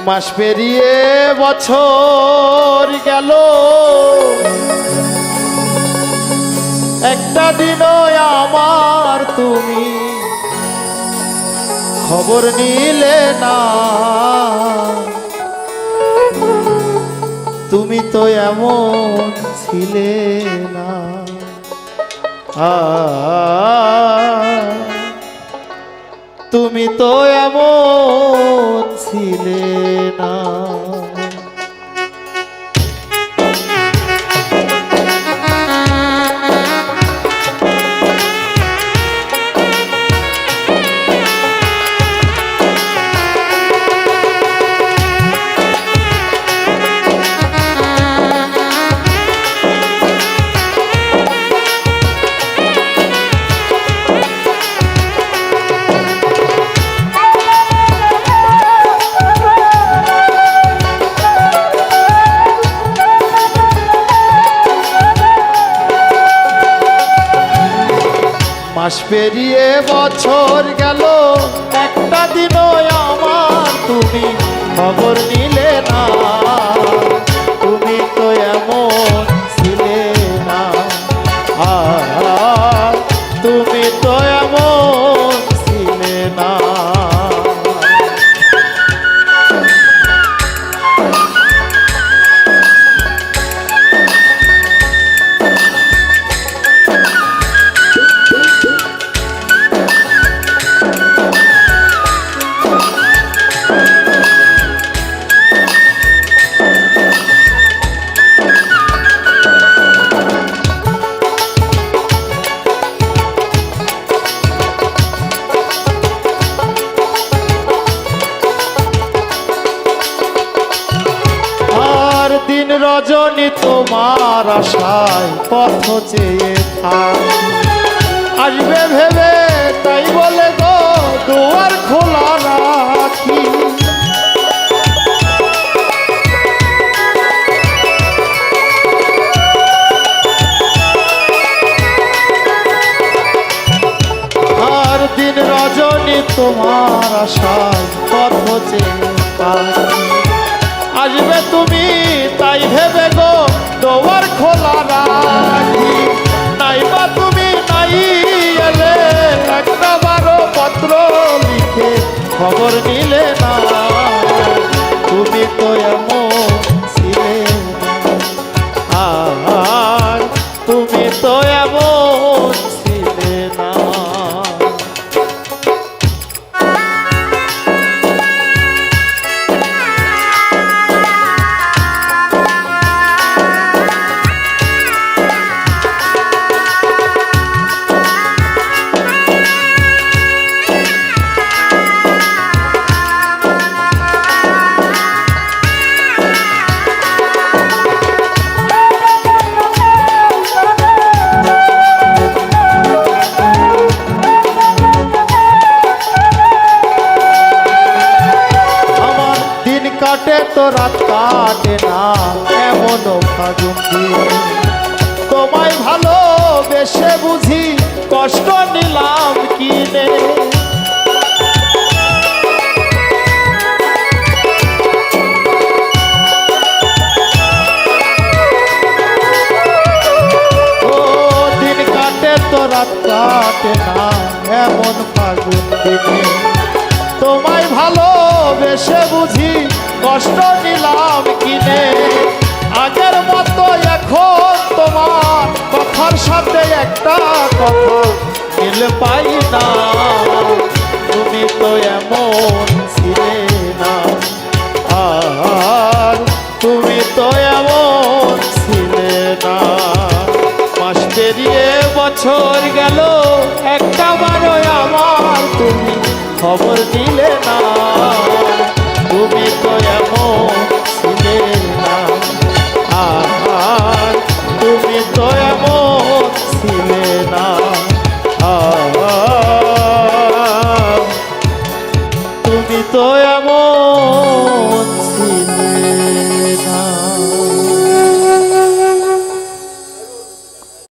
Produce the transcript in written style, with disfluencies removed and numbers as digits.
মাস পেরিয়ে বছর গেল, একটা দিনও আমার তুমি খবর নিলে না। তুমি তো এমন ছিলে না, তুমি তো এমন ছিলে না। মাস পেরিয়ে বছর গেল, একটা দিনও আমার তুমি খবর নিলে না। তুমি তো এমন ছিলে না, তুমি তো এমন ছিলে না। রজনী তোমার আশায় পথ চেয়ে আসবে ভেবে, তাই বলে গো দুয়ার খোলা রাখি। আর দিন রজনী তোমার আশায় পথ চেয়ে আসবে তুমি, তাই ভেবে গো দুয়ার খোলা রাখি। নাইবা তুমি নাই এলে, একটা বারো পত্র লিখে খবর নিলে না। তুমি তো এমন ছিলে না, আর তুমি তো এমন ছিলে না। কাটে তো রাত কাটে না, এমন ফাগুন দিয়ে তোমায় ভালোবেসে বুঝি কষ্ট নিলাম কিনে। ও দিন কাটে তো রাত কাটে না, এমন ফাগুন দিনে তোমায় ভালোবেসে বুঝি কষ্ট নিলাম কিনে। আগের মতো এখন তোমার কথার সাথে একটা কথা মিল পাই না। তুমি তো এমন ছিলে না, আর তুমি তো এমন ছিলে না। মাস পেরিয়ে বছর গেল, একটা বারো আমার তুমি খবর দিলে